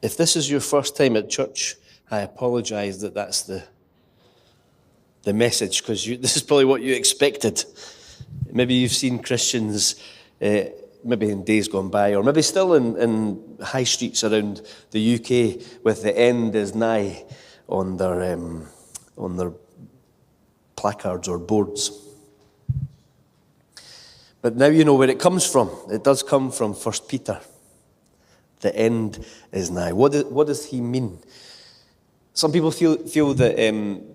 If this is your first time at church, I apologise that that's the message, because this is probably what you expected. Maybe you've seen Christians, maybe in days gone by, or maybe still in high streets around the UK with "the end is nigh" on their placards or boards. But now you know where it comes from. It does come from 1 Peter. The end is nigh. What does he mean? Some people feel that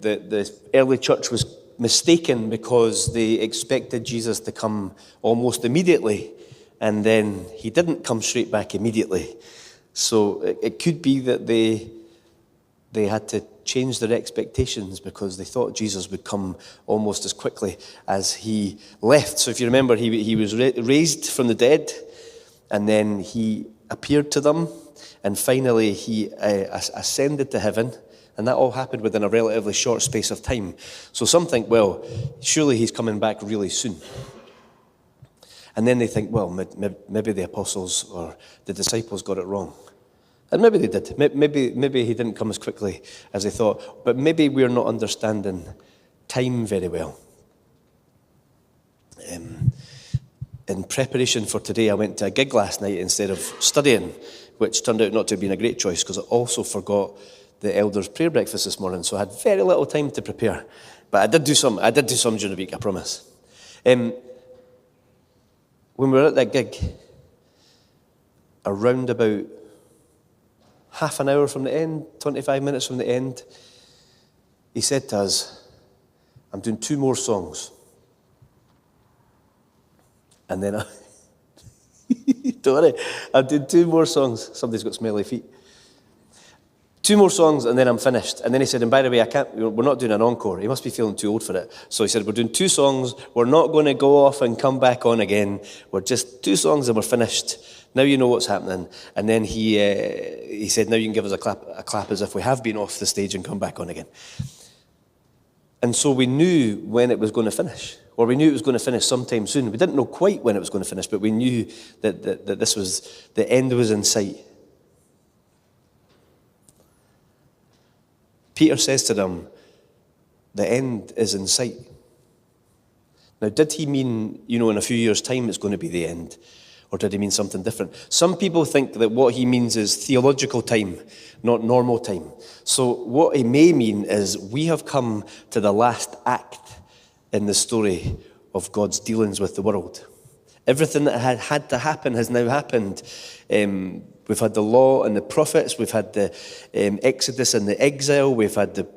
the early church was mistaken because they expected Jesus to come almost immediately, and then he didn't come straight back immediately. So it could be that they had to change their expectations because they thought Jesus would come almost as quickly as he left. So if you remember, he was raised from the dead, and then he appeared to them, and finally he ascended to heaven, and that all happened within a relatively short space of time. So some think, well, surely he's coming back really soon. And then they think, well, maybe the apostles or the disciples got it wrong. And maybe they did. Maybe he didn't come as quickly as they thought. But maybe we're not understanding time very well. In preparation for today, I went to a gig last night instead of studying, which turned out not to have been a great choice because I also forgot the elders' prayer breakfast this morning, so I had very little time to prepare. But I did do some during the week, I promise. When we were at that gig, around about half an hour from the end, 25 minutes from the end, he said to us, "I'm doing 2 more songs." And then don't worry, I'm doing 2 more songs. Somebody's got smelly feet. 2 more songs and then I'm finished. And then he said, and by the way, we're not doing an encore. He must be feeling too old for it. So he said, we're doing 2 songs. We're not going to go off and come back on again. We're just 2 songs and we're finished. Now you know what's happening. And then he said, now you can give us a clap as if we have been off the stage and come back on again. And so we knew when it was going to finish, or we knew it was going to finish sometime soon. We didn't know quite when it was going to finish, but we knew that this was, the end was in sight. Peter says to them, the end is in sight. Now, did he mean, in a few years' time it's going to be the end? Or did he mean something different? Some people think that what he means is theological time, not normal time. So what he may mean is we have come to the last act in the story of God's dealings with the world. Everything that had to happen has now happened. We've had the law and the prophets. We've had the Exodus and the exile. We've had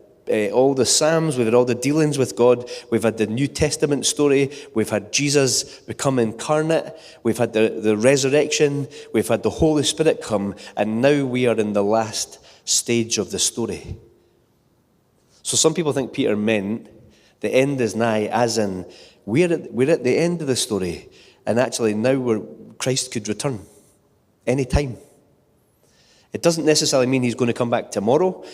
all the Psalms. We've had all the dealings with God. We've had the New Testament story. We've had Jesus become incarnate. We've had the resurrection. We've had the Holy Spirit come. And now we are in the last stage of the story. So some people think Peter meant the end is nigh, as in we're at the end of the story. And actually now Christ could return any time. It doesn't necessarily mean he's going to come back tomorrow.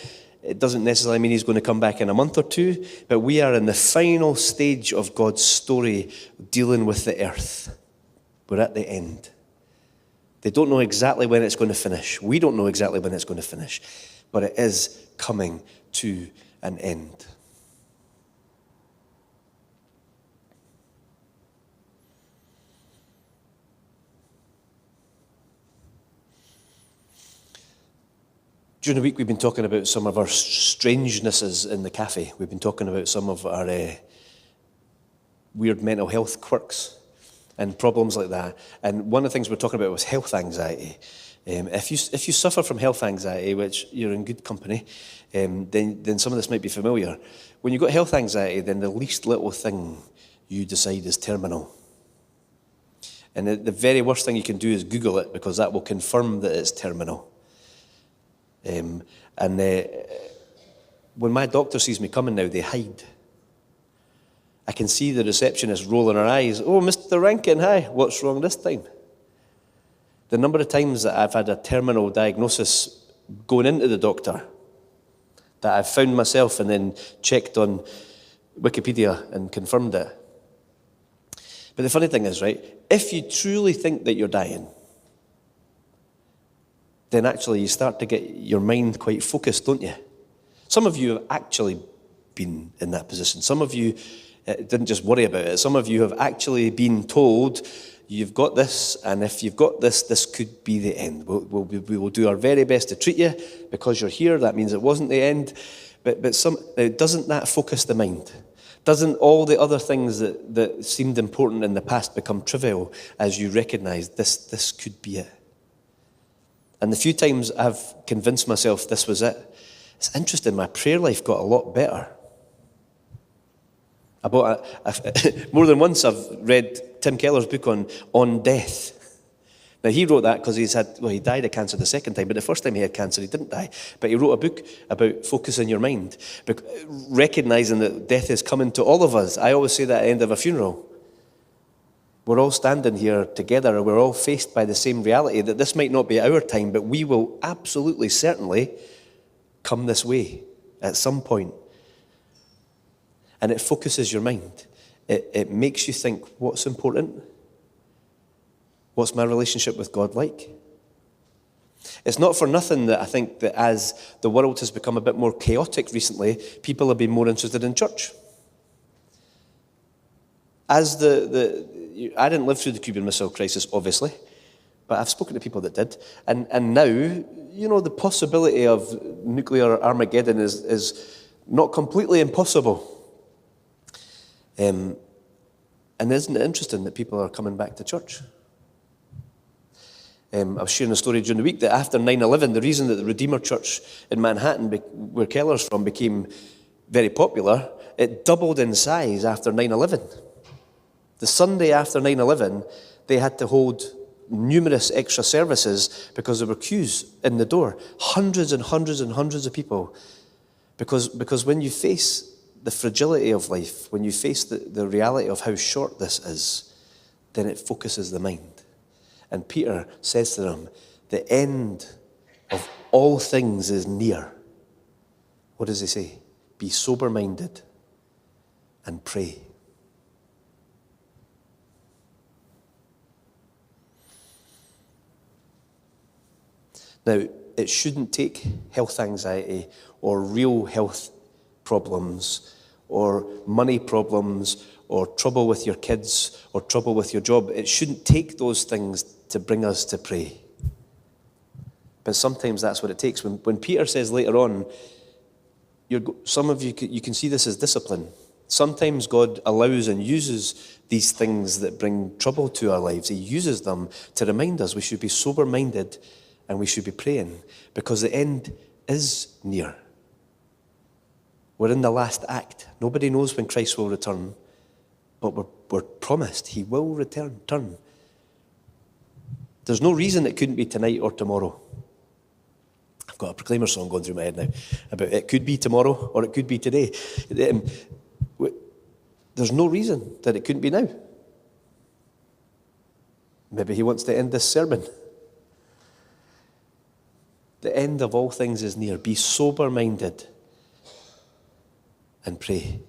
It doesn't necessarily mean he's going to come back in a month or 2. But we are in the final stage of God's story dealing with the earth. We're at the end. They don't know exactly when it's going to finish. We don't know exactly when it's going to finish. But it is coming to an end. During the week, we've been talking about some of our strangenesses in the cafe. We've been talking about some of our weird mental health quirks and problems like that. And one of the things we're talking about was health anxiety. If you suffer from health anxiety, which you're in good company, then some of this might be familiar. When you've got health anxiety, then the least little thing you decide is terminal. And the very worst thing you can do is Google it, because that will confirm that it's terminal. When my doctor sees me coming now, they hide. I can see the receptionist rolling her eyes. Oh, Mr. Rankin, hi, what's wrong this time? The number of times that I've had a terminal diagnosis going into the doctor, that I've found myself and then checked on Wikipedia and confirmed it. But the funny thing is, right, if you truly think that you're dying, then actually you start to get your mind quite focused, don't you? Some of you have actually been in that position. Some of you didn't just worry about it. Some of you have actually been told, you've got this, and if you've got this, this could be the end. We will do our very best to treat you because you're here. That means it wasn't the end. But doesn't that focus the mind? Doesn't all the other things that seemed important in the past become trivial as you recognise this could be it? And the few times I've convinced myself this was it, it's interesting, my prayer life got a lot better. More than once I've read Tim Keller's book on death. Now he wrote that because he died of cancer the second time, but the first time he had cancer he didn't die. But he wrote a book about focusing your mind, recognising that death is coming to all of us. I always say that at the end of a funeral. We're all standing here together, and we're all faced by the same reality, that this might not be our time, but we will absolutely, certainly come this way at some point. And it focuses your mind. It makes you think, what's important? What's my relationship with God like? It's not for nothing that I think that as the world has become a bit more chaotic recently, people have been more interested in church. As I didn't live through the Cuban Missile Crisis, obviously, but I've spoken to people that did. And now, the possibility of nuclear Armageddon is not completely impossible. And isn't it interesting that people are coming back to church? I was sharing a story during the week that after 9/11, the reason that the Redeemer Church in Manhattan, where Keller's from, became very popular, it doubled in size after 9/11. The Sunday after 9/11, they had to hold numerous extra services because there were queues in the door. Hundreds and hundreds and hundreds of people. Because when you face the fragility of life, when you face the reality of how short this is, then it focuses the mind. And Peter says to them, the end of all things is near. What does he say? Be sober-minded and pray. Now, it shouldn't take health anxiety or real health problems or money problems or trouble with your kids or trouble with your job. It shouldn't take those things to bring us to pray. But sometimes that's what it takes. When Peter says later on, some of you can see this as discipline. Sometimes God allows and uses these things that bring trouble to our lives. He uses them to remind us we should be sober-minded and we should be praying because the end is near. We're in the last act. Nobody knows when Christ will return, but we're promised he will return. There's no reason it couldn't be tonight or tomorrow. I've got a Proclaimer song going through my head now about it could be tomorrow or it could be today. There's no reason that it couldn't be now. Maybe he wants to end this sermon. The end of all things is near. Be sober-minded and pray.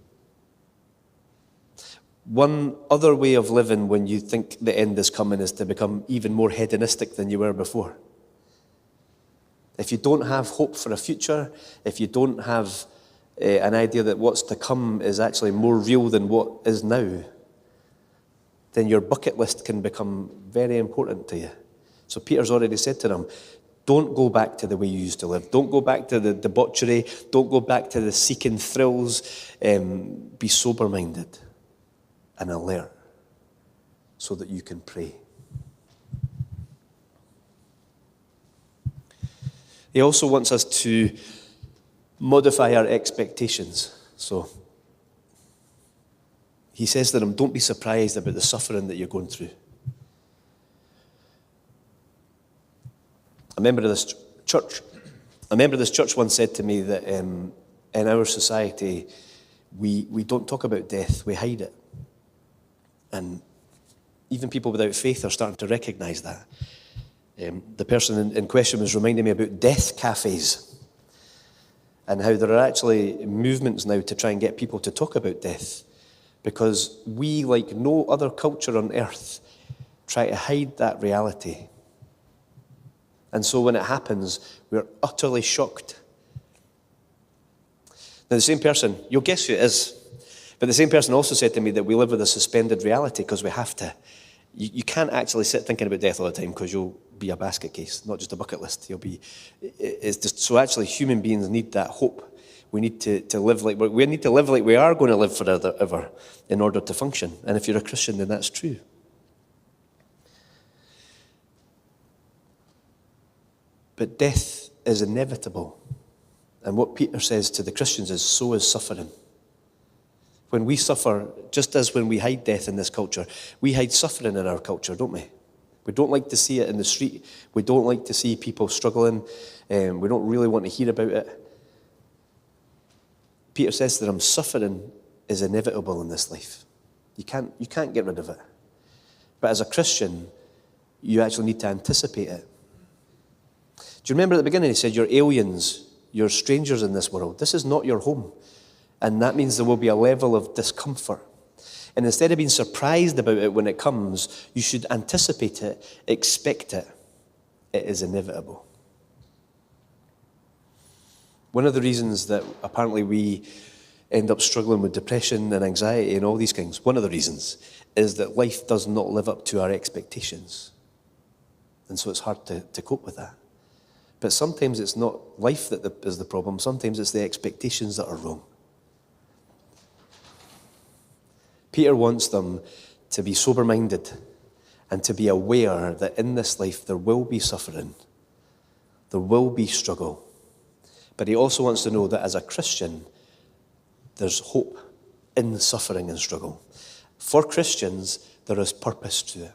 One other way of living when you think the end is coming is to become even more hedonistic than you were before. If you don't have hope for a future, if you don't have an idea that what's to come is actually more real than what is now, then your bucket list can become very important to you. So Peter's already said to them, don't go back to the way you used to live. Don't go back to the debauchery. Don't go back to the seeking thrills. Be sober-minded and alert so that you can pray. He also wants us to modify our expectations. So he says to them, don't be surprised about the suffering that you're going through. A member of this church once said to me that in our society, we don't talk about death, we hide it. And even people without faith are starting to recognize that. The person in question was reminding me about death cafes and how there are actually movements now to try and get people to talk about death because we, like no other culture on earth, try to hide that reality. And so when it happens, we're utterly shocked. Now, the same person, you'll guess who it is, but the same person also said to me that we live with a suspended reality because we have to. You can't actually sit thinking about death all the time because you'll be a basket case, not just a bucket list. It's just, so actually human beings need that hope. We need to live like we are going to live forever in order to function. And if you're a Christian, then that's true. But death is inevitable. And what Peter says to the Christians is, so is suffering. When we suffer, just as when we hide death in this culture, we hide suffering in our culture, don't we? We don't like to see it in the street. We don't like to see people struggling. We don't really want to hear about it. Peter says to them, suffering is inevitable in this life. You can't get rid of it. But as a Christian, you actually need to anticipate it. Do you remember at the beginning he said, you're aliens, you're strangers in this world. This is not your home. And that means there will be a level of discomfort. And instead of being surprised about it when it comes, you should anticipate it, expect it. It is inevitable. One of the reasons that apparently we end up struggling with depression and anxiety and all these things, one of the reasons is that life does not live up to our expectations. And so it's hard to cope with that. But sometimes it's not life that is the problem. Sometimes it's the expectations that are wrong. Peter wants them to be sober-minded and to be aware that in this life there will be suffering, there will be struggle. But he also wants to know that as a Christian, there's hope in the suffering and struggle. For Christians, there is purpose to it.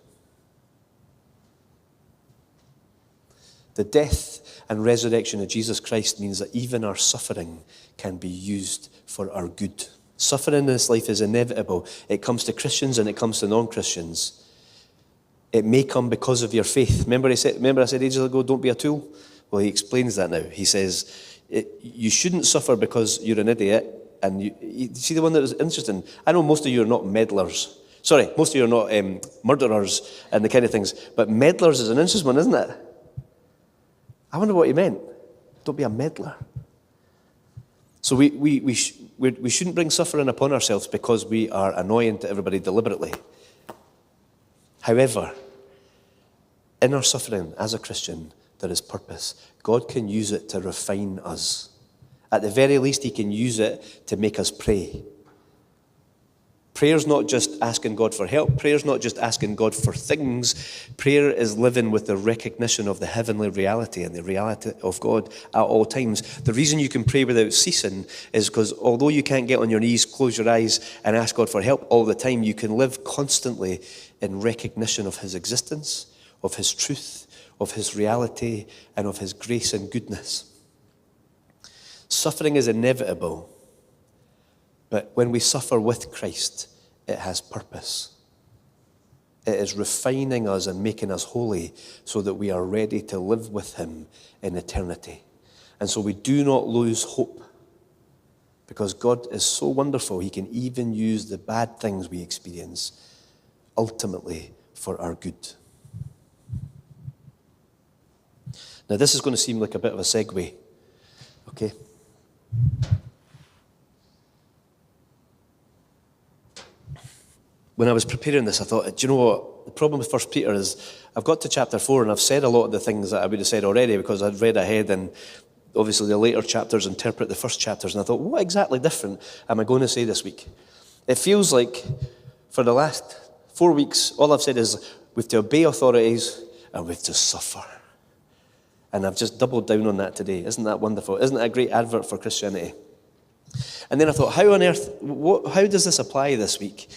The death and resurrection of Jesus Christ means that even our suffering can be used for our good. Suffering in this life is inevitable. It comes to Christians and it comes to non-Christians. It may come because of your faith. Remember I said ages ago, don't be a tool? Well, he explains that now. He says, you shouldn't suffer because you're an idiot. And you see the one that was interesting? I know most of you are not meddlers. Sorry, most of you are not murderers and the kind of things. But meddlers is an interesting one, isn't it? I wonder what he meant. Don't be a meddler. So we shouldn't bring suffering upon ourselves because we are annoying to everybody deliberately. However, in our suffering as a Christian, there is purpose. God can use it to refine us. At the very least, he can use it to make us pray. Prayer's not just asking God for help. Prayer's not just asking God for things. Prayer is living with the recognition of the heavenly reality and the reality of God at all times. The reason you can pray without ceasing is because although you can't get on your knees, close your eyes and ask God for help all the time, you can live constantly in recognition of his existence, of his truth, of his reality, and of his grace and goodness. Suffering is inevitable. But when we suffer with Christ, it has purpose. It is refining us and making us holy so that we are ready to live with him in eternity. And so we do not lose hope because God is so wonderful, he can even use the bad things we experience ultimately for our good. Now this is going to seem like a bit of a segue, okay? When I was preparing this, I thought, do you know what? The problem with 1 Peter is I've got to chapter 4 and I've said a lot of the things that I would have said already because I'd read ahead and obviously the later chapters interpret the first chapters. And I thought, what exactly different am I going to say this week? It feels like for the last 4 weeks, all I've said is we have to obey authorities and we have to suffer. And I've just doubled down on that today. Isn't that wonderful? Isn't that a great advert for Christianity? And then I thought, how on earth, how does this apply this week?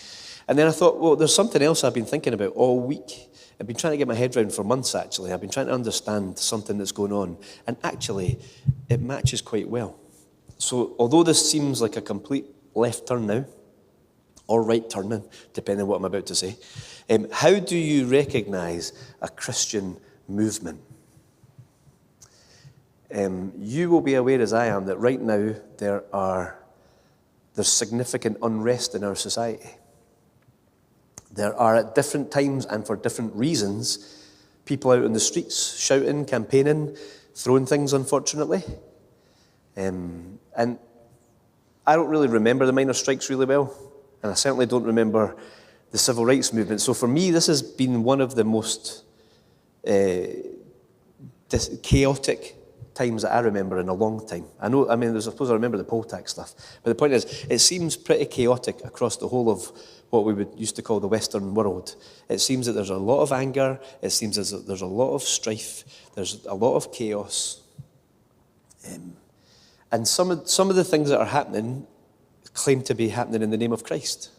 And then I thought, well, there's something else I've been thinking about all week. I've been trying to get my head around for months, actually. I've been trying to understand something that's going on. And actually, it matches quite well. So although this seems like a complete left turn now, or right turning, depending on what I'm about to say, how do you recognize a Christian movement? You will be aware, as I am, that right now there's significant unrest in our society. There are at different times and for different reasons people out on the streets shouting, campaigning, throwing things, unfortunately. And I don't really remember the miners' strikes really well, and I certainly don't remember the civil rights movement. So for me, this has been one of the most chaotic times that I remember in a long time. I suppose I remember the poll tax stuff, but the point is, it seems pretty chaotic across the whole of what we would used to call the Western world. It seems that there's a lot of anger, it seems as there's a lot of strife, there's a lot of chaos. And some of the things that are happening claim to be happening in the name of Christ.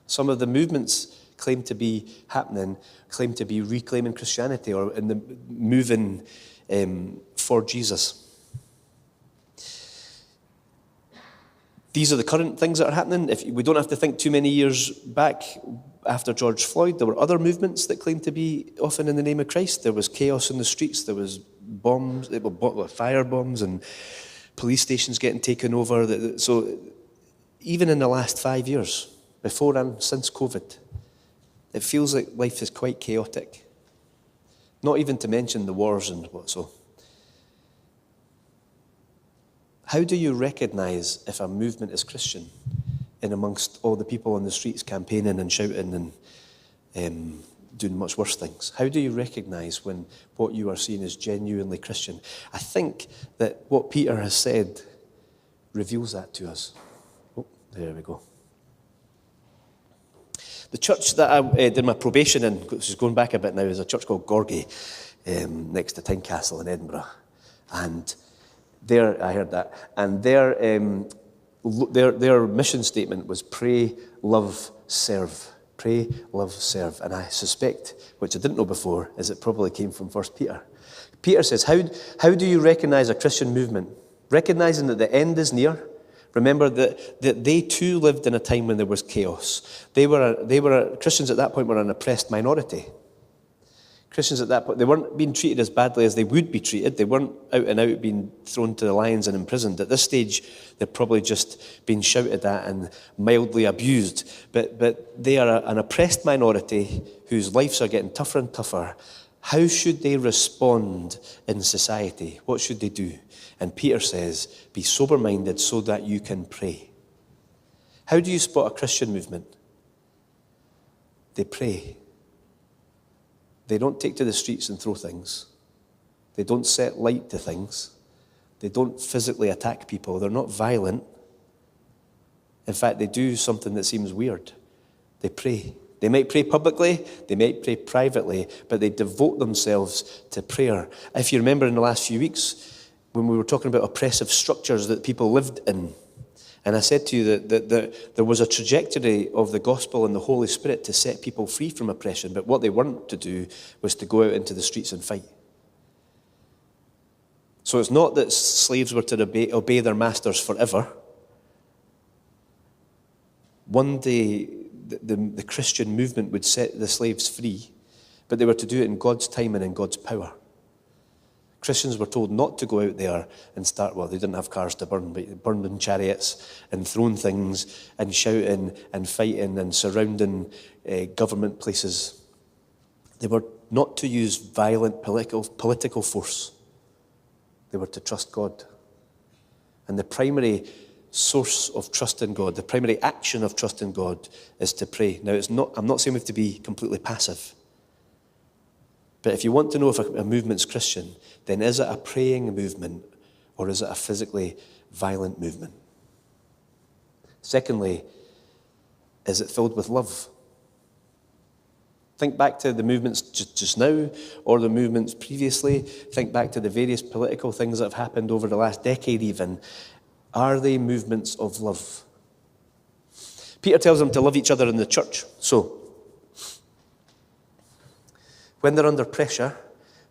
Some of the movements claim to be happening, claim to be reclaiming Christianity or in the moving for Jesus. These are the current things that are happening. We don't have to think too many years back after George Floyd. There were other movements that claimed to be often in the name of Christ. There was chaos in the streets. There was bombs, fire bombs, and police stations getting taken over. So even in the last 5 years, before and since COVID, it feels like life is quite chaotic. Not even to mention the wars and what so. How do you recognize if a movement is Christian in amongst all the people on the streets campaigning and shouting and doing much worse things? How do you recognize when what you are seeing is genuinely Christian? I think that what Peter has said reveals that to us. Oh, there we go. The church that I did my probation in, which is going back a bit now, is a church called Gorgie, next to Tynecastle in Edinburgh. And there, I heard that, and their mission statement was pray, love, serve. Pray, love, serve. And I suspect, which I didn't know before, is it probably came from 1 Peter. Peter says, how do you recognize a Christian movement? Recognizing that the end is near. Remember that they too lived in a time when there was chaos. Christians at that point were an oppressed minority. Christians at that point, they weren't being treated as badly as they would be treated. They weren't out and out being thrown to the lions and imprisoned. At this stage, they're probably just being shouted at and mildly abused. But they are an oppressed minority whose lives are getting tougher and tougher. How should they respond in society? What should they do? And Peter says, be sober-minded so that you can pray. How do you spot a Christian movement? They pray. They don't take to the streets and throw things. They don't set light to things. They don't physically attack people. They're not violent. In fact, they do something that seems weird. They pray. They might pray publicly, they might pray privately, but they devote themselves to prayer. If you remember in the last few weeks, when we were talking about oppressive structures that people lived in, and I said to you that there was a trajectory of the gospel and the Holy Spirit to set people free from oppression, but what they weren't to do was to go out into the streets and fight. So it's not that slaves were to obey their masters forever. One day, the Christian movement would set the slaves free, but they were to do it in God's time and in God's power. Christians were told not to go out there and start, well, they didn't have cars to burn, but they burned in chariots and throwing things and shouting and fighting and surrounding government places. They were not to use violent political force. They were to trust God. And the primary source of trust in God, the primary action of trust in God is to pray. Now, I'm not saying we have to be completely passive. But if you want to know if a movement's Christian, then is it a praying movement or is it a physically violent movement? Secondly, is it filled with love? Think back to the movements just now or the movements previously. Think back to the various political things that have happened over the last decade even. Are they movements of love? Peter tells them to love each other in the church. So, when they're under pressure,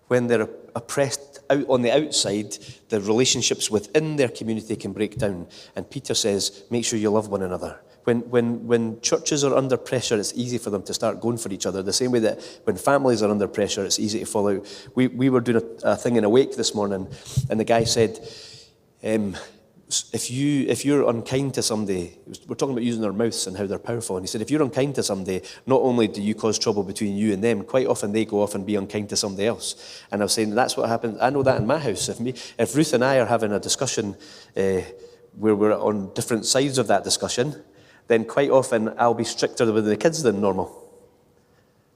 when they're oppressed out on the outside, the relationships within their community can break down. And Peter says, make sure you love one another. When churches are under pressure, it's easy for them to start going for each other. The same way that when families are under pressure, it's easy to fall out. We were doing a thing in Awake this morning, and the guy said, if you're unkind to somebody, we're talking about using our mouths and how they're powerful, and he said, if you're unkind to somebody, not only do you cause trouble between you and them, quite often they go off and be unkind to somebody else. And I was saying, that's what happens. I know that in my house. If Ruth and I are having a discussion where we're on different sides of that discussion, then quite often I'll be stricter with the kids than normal.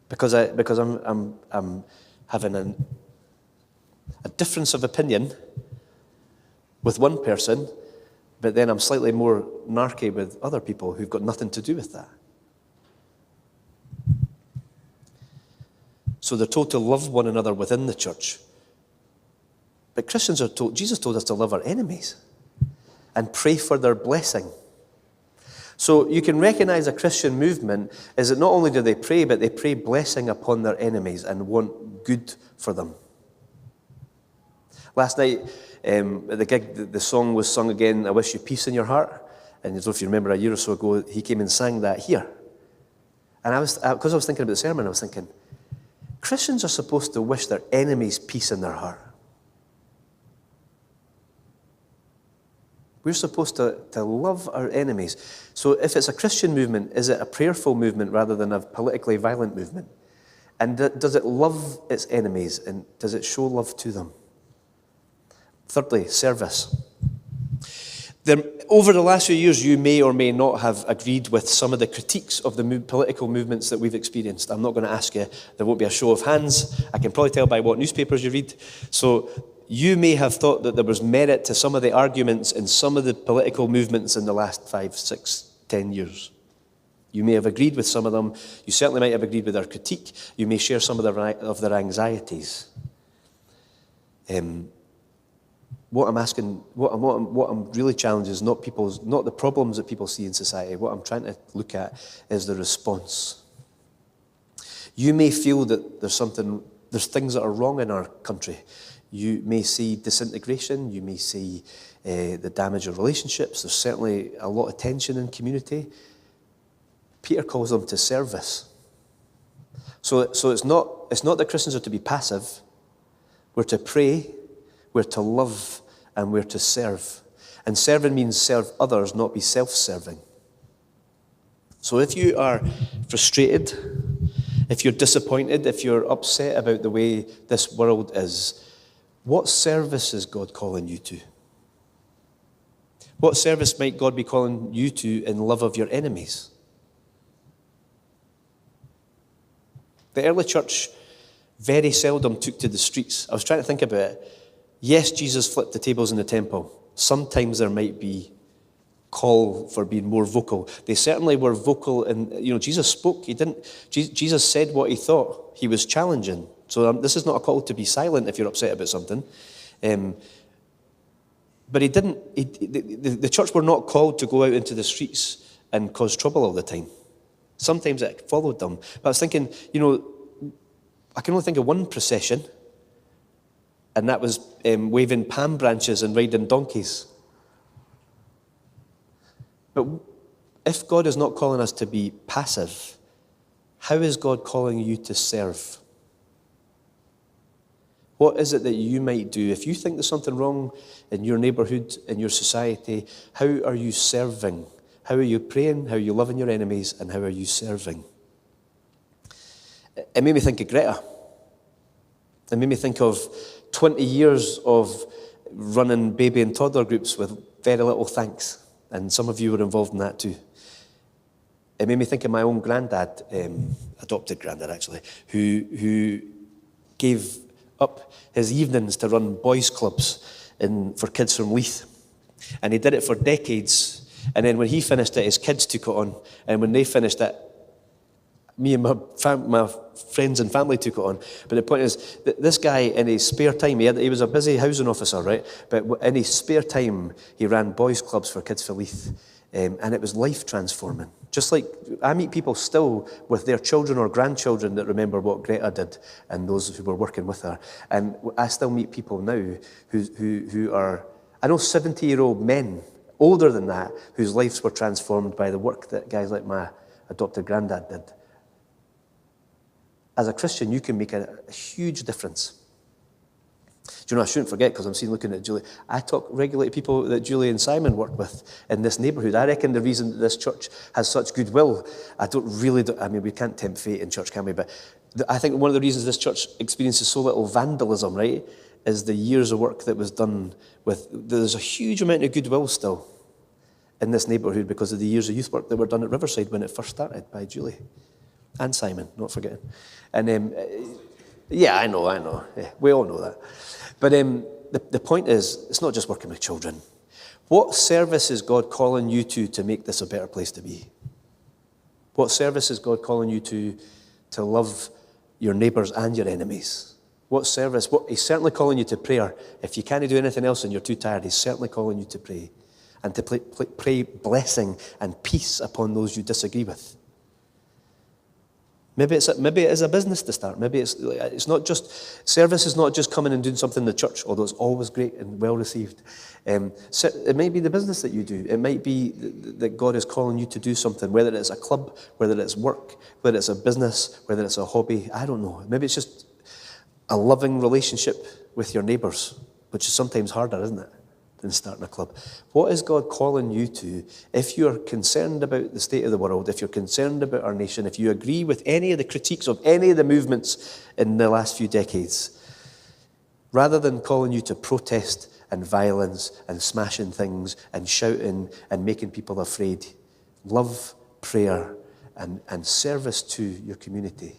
Because I'm having a difference of opinion with one person, but then I'm slightly more narky with other people who've got nothing to do with that. So they're told to love one another within the church. But Christians are told, Jesus told us to love our enemies and pray for their blessing. So you can recognize a Christian movement is that not only do they pray, but they pray blessing upon their enemies and want good for them. Last night, at the gig, the song was sung again, I Wish You Peace in Your Heart. And I don't know if you remember a year or so ago, he came and sang that here. And because I was thinking about the sermon, I was thinking, Christians are supposed to wish their enemies peace in their heart. We're supposed to love our enemies. So if it's a Christian movement, is it a prayerful movement rather than a politically violent movement? And does it love its enemies, and does it show love to them? Thirdly, service. Over the last few years, you may or may not have agreed with some of the critiques of the political movements that we've experienced. I'm not going to ask you, there won't be a show of hands. I can probably tell by what newspapers you read. So you may have thought that there was merit to some of the arguments in some of the political movements in the last 5, 6, 10 years. You may have agreed with some of them. You certainly might have agreed with their critique. You may share some of their anxieties. What I'm really challenging is not the problems that people see in society. What I'm trying to look at is the response. You may feel that there's things that are wrong in our country. You may see disintegration. You may see the damage of relationships. There's certainly a lot of tension in community. Peter calls them to service. So it's not that Christians are to be passive. We're to pray. We're to love, and we're to serve. And serving means serve others, not be self-serving. So if you are frustrated, if you're disappointed, if you're upset about the way this world is, what service is God calling you to? What service might God be calling you to in love of your enemies? The early church very seldom took to the streets. I was trying to think about it. Yes, Jesus flipped the tables in the temple. Sometimes there might be call for being more vocal. They certainly were vocal, and Jesus spoke. Jesus said what he thought. He was challenging. So this is not a call to be silent if you're upset about something. But he didn't. The church were not called to go out into the streets and cause trouble all the time. Sometimes it followed them. But I was thinking, I can only think of one procession. And that was waving palm branches and riding donkeys. But if God is not calling us to be passive, how is God calling you to serve? What is it that you might do? If you think there's something wrong in your neighborhood, in your society, how are you serving? How are you praying? How are you loving your enemies? And how are you serving? It made me think of Greta. It made me think of 20 years of running baby and toddler groups with very little thanks. And some of you were involved in that too. It made me think of my own granddad, adopted granddad actually, who gave up his evenings to run boys' clubs for kids from Leith. And he did it for decades. And then when he finished it, his kids took it on. And when they finished it, me and my friends and family took it on. But the point is, that this guy, in his spare time, he was a busy housing officer, right? But in his spare time, he ran boys' clubs for kids for Leith. And it was life transforming. Just like I meet people still with their children or grandchildren that remember what Greta did and those who were working with her. And I still meet people now who are, I know 70-year-old men, older than that, whose lives were transformed by the work that guys like my adopted granddad did. As a Christian, you can make a huge difference. Do you know, I shouldn't forget, because I'm seeing looking at Julie, I talk regularly to people that Julie and Simon work with in this neighbourhood. I reckon the reason that this church has such goodwill, I mean, we can't tempt fate in church, can we? But I think one of the reasons this church experiences so little vandalism, right, is the years of work that was done with, there's a huge amount of goodwill still in this neighbourhood because of the years of youth work that were done at Riverside when it first started by Julie and Simon, not forgetting. And yeah, I know. Yeah, we all know that. But the point is, it's not just working with children. What service is God calling you to make this a better place to be? What service is God calling you to love your neighbours and your enemies? What service? He's certainly calling you to prayer. If you can't do anything else and you're too tired, he's certainly calling you to pray. And to pray blessing and peace upon those you disagree with. Maybe it is a business to start. Maybe it's not just, service is not just coming and doing something in the church, although it's always great and well received. It might be the business that you do. It might be that God is calling you to do something, whether it's a club, whether it's work, whether it's a business, whether it's a hobby. I don't know. Maybe it's just a loving relationship with your neighbours, which is sometimes harder, isn't it, than starting a club. What is God calling you to? If you're concerned about the state of the world, if you're concerned about our nation, if you agree with any of the critiques of any of the movements in the last few decades, rather than calling you to protest and violence and smashing things and shouting and making people afraid, love, prayer, and service to your community.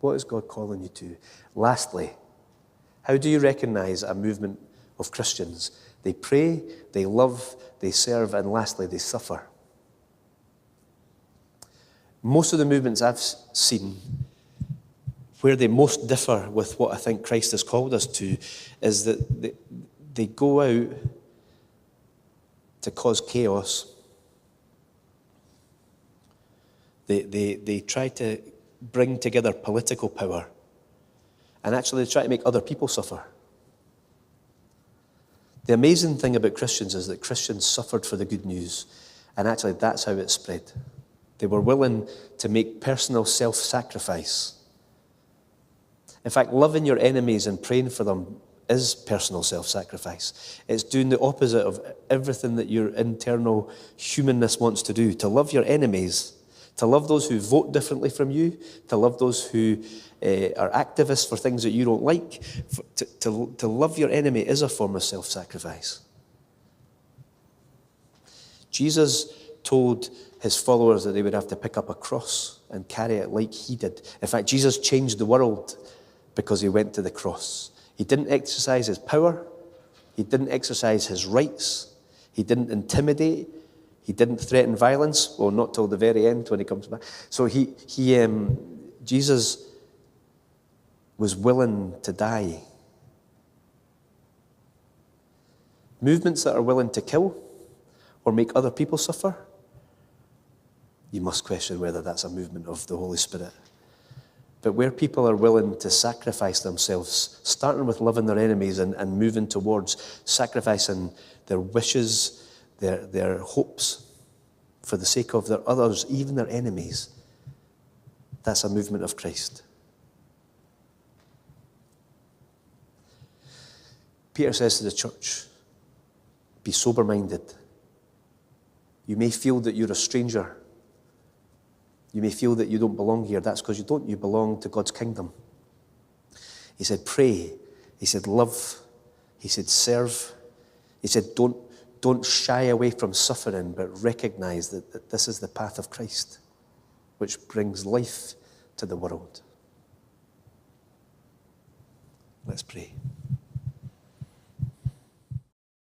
What is God calling you to? Lastly, how do you recognize a movement of Christians? They pray, they love, they serve, and lastly, they suffer. Most of the movements I've seen, where they most differ with what I think Christ has called us to, is that they go out to cause chaos. They try to bring together political power. And actually they try to make other people suffer. The amazing thing about Christians is that Christians suffered for the good news. And actually that's how it spread. They were willing to make personal self-sacrifice. In fact, loving your enemies and praying for them is personal self-sacrifice. It's doing the opposite of everything that your internal humanness wants to do. To love your enemies, to love those who vote differently from you, to love those who are activists for things that you don't like. To love your enemy is a form of self-sacrifice. Jesus told his followers that they would have to pick up a cross and carry it like he did. In fact, Jesus changed the world because he went to the cross. He didn't exercise his power. He didn't exercise his rights. He didn't intimidate. He didn't threaten violence. Well, not till the very end when he comes back. So Jesus was willing to die. Movements that are willing to kill or make other people suffer, you must question whether that's a movement of the Holy Spirit. But where people are willing to sacrifice themselves, starting with loving their enemies and moving towards sacrificing their wishes, their hopes for the sake of their others, even their enemies, that's a movement of Christ. Peter says to the church, be sober-minded. You may feel that you're a stranger. You may feel that you don't belong here. That's because you don't. You belong to God's kingdom. He said, pray. He said, love. He said, serve. He said, don't shy away from suffering, but recognize that this is the path of Christ, which brings life to the world. Let's pray.